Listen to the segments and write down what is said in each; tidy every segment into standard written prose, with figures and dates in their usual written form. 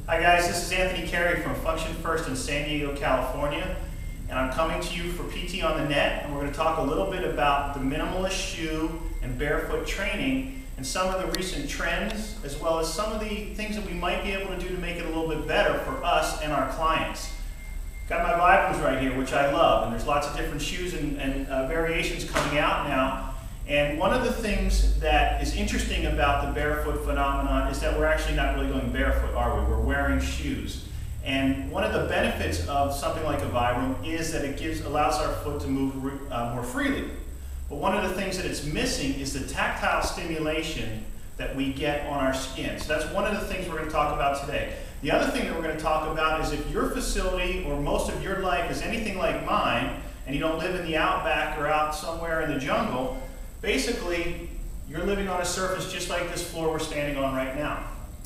Hi guys, this is Anthony Carey from Function First in San Diego, California, and I'm coming to you for PT on the Net, and we're going to talk a little bit about the minimalist shoe and barefoot training and some of the recent trends, as well as some of the things that we might be able to do to make it a little bit better for us and our clients. Got my Vibrams right here, which I love, and there's lots of different shoes and variations coming out now. And one of the things that is interesting about the barefoot phenomenon is that we're actually not really going barefoot, are we? We're wearing shoes. And one of the benefits of something like a Vibram is that it allows our foot to move more freely. But one of the things that it's missing is the tactile stimulation that we get on our skin. So that's one of the things we're going to talk about today. The other thing that we're going to talk about is if your facility or most of your life is anything like mine, and you don't live in the outback or out somewhere in the jungle, basically, you're living on a surface just like this floor we're standing on right now.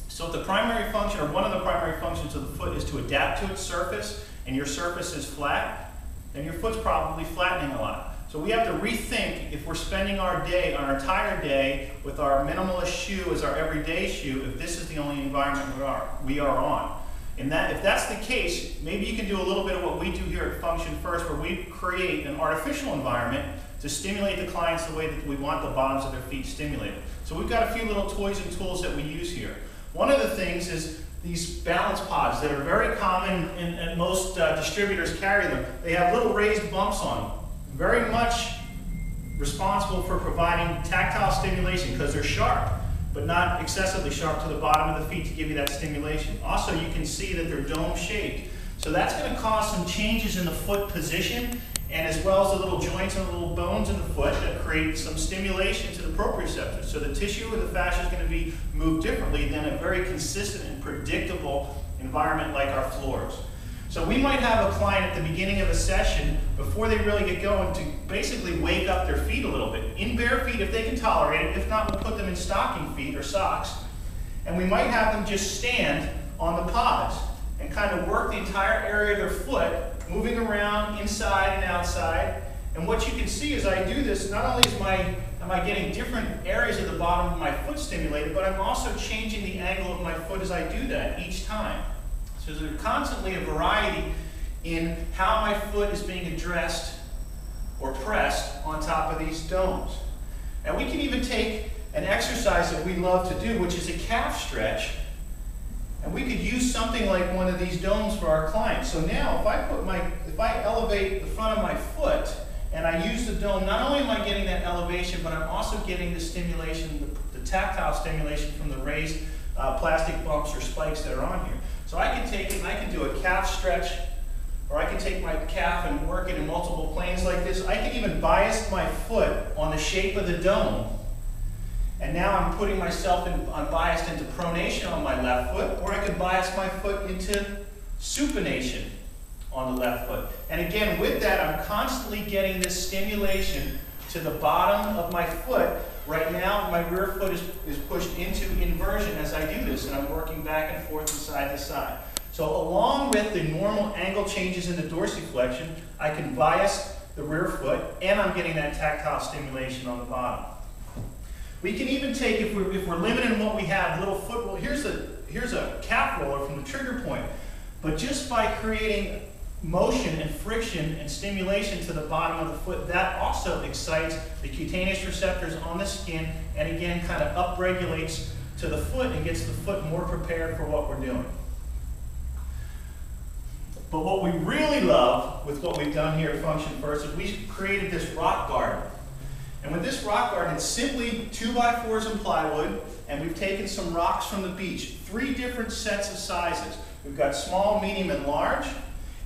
So if the primary function, or one of the primary functions of the foot is to adapt to its surface, and your surface is flat, then your foot's probably flattening a lot. So we have to rethink if we're spending our day, our entire day, with our minimalist shoe as our everyday shoe, if this is the only environment we are on. And if that's the case, maybe you can do a little bit of what we do here at Function First, where we create an artificial environment to stimulate the clients the way that we want the bottoms of their feet stimulated. So we've got a few little toys and tools that we use here. One of the things is these balance pods that are very common, and most distributors carry them. They have little raised bumps on them. Very much responsible for providing tactile stimulation because they're sharp, but not excessively sharp to the bottom of the feet to give you that stimulation. Also, you can see that they're dome shaped. So that's going to cause some changes in the foot position, and as well as the little joints and the little bones in the foot that create some stimulation to the proprioceptors. So the tissue and the fascia is going to be moved differently than a very consistent and predictable environment like our floors. So we might have a client at the beginning of a session, before they really get going, to basically wake up their feet a little bit. In bare feet if they can tolerate it. If not, we'll put them in stocking feet or socks. And we might have them just stand on the pods and kind of work the entire area of their foot, moving around inside and outside. And what you can see as I do this, not only am I getting different areas of the bottom of my foot stimulated, but I'm also changing the angle of my foot as I do that each time. So there's constantly a variety in how my foot is being addressed or pressed on top of these domes. And we can even take an exercise that we love to do, which is a calf stretch. And we could use something like one of these domes for our clients. So now if I elevate the front of my foot and I use the dome, not only am I getting that elevation, but I'm also getting the stimulation, the tactile stimulation from the raised plastic bumps or spikes that are on here. So I can take it and I can do a calf stretch, or I can take my calf and work it in multiple planes like this. I can even bias my foot on the shape of the dome. And now I'm putting myself I'm biased into pronation on my left foot, or I can bias my foot into supination on the left foot. And again, with that, I'm constantly getting this stimulation to the bottom of my foot. Right now, my rear foot is pushed into inversion as I do this, and I'm working back and forth from side to side. So along with the normal angle changes in the dorsiflexion, I can bias the rear foot, and I'm getting that tactile stimulation on the bottom. We can even take, if we're limited in what we have, little foot roll. Here's a calf roller from the trigger point. But just by creating motion and friction and stimulation to the bottom of the foot, that also excites the cutaneous receptors on the skin, and again kind of upregulates to the foot and gets the foot more prepared for what we're doing. But what we really love with what we've done here at Function First is we've created this rock garden. And with this rock garden, it's simply 2x4s and plywood, and we've taken some rocks from the beach, 3 different sets of sizes. We've got small, medium, and large.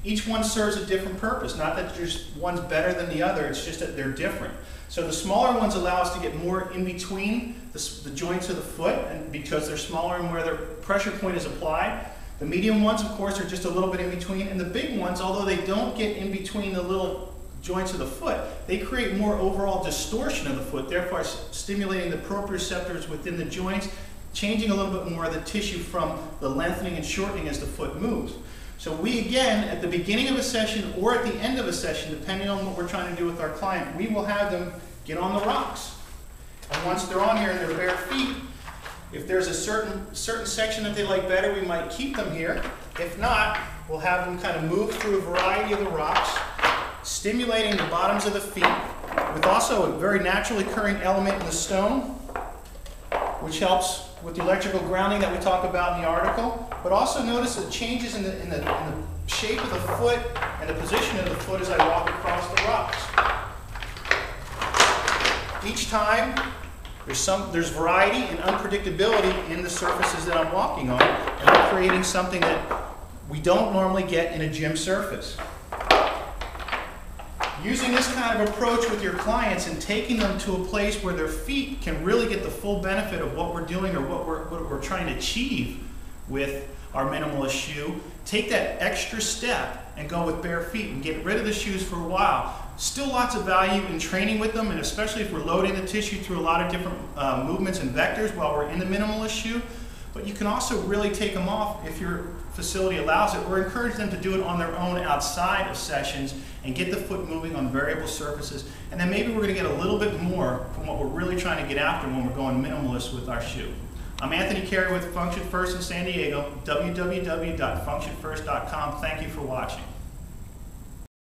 Each one serves a different purpose. Not that one's better than the other, it's just that they're different. So the smaller ones allow us to get more in between the joints of the foot, and because they're smaller and where their pressure point is applied. The medium ones, of course, are just a little bit in between, and the big ones, although they don't get in between the little joints of the foot, they create more overall distortion of the foot, therefore stimulating the proprioceptors within the joints, changing a little bit more of the tissue from the lengthening and shortening as the foot moves. So we, again, at the beginning of a session or at the end of a session, depending on what we're trying to do with our client, we will have them get on the rocks. And once they're on here in their bare feet, If there's a certain section that they like better, we might keep them here. If not, we'll have them kind of move through a variety of the rocks, stimulating the bottoms of the feet, with also a very naturally occurring element in the stone, which helps with the electrical grounding that we talk about in the article. But also notice the changes in the shape of the foot and the position of the foot as I walk across the rocks. Each time, there's variety and unpredictability in the surfaces that I'm walking on, and I'm creating something that we don't normally get in a gym surface. Using this kind of approach with your clients and taking them to a place where their feet can really get the full benefit of what we're doing or what we're trying to achieve with our minimalist shoe, take that extra step and go with bare feet and get rid of the shoes for a while. Still lots of value in training with them, and especially if we're loading the tissue through a lot of different movements and vectors while we're in the minimalist shoe. But you can also really take them off if your facility allows it, or encourage them to do it on their own outside of sessions and get the foot moving on variable surfaces. And then maybe we're going to get a little bit more from what we're really trying to get after when we're going minimalist with our shoe. I'm Anthony Carey with Function First in San Diego, www.functionfirst.com. Thank you for watching.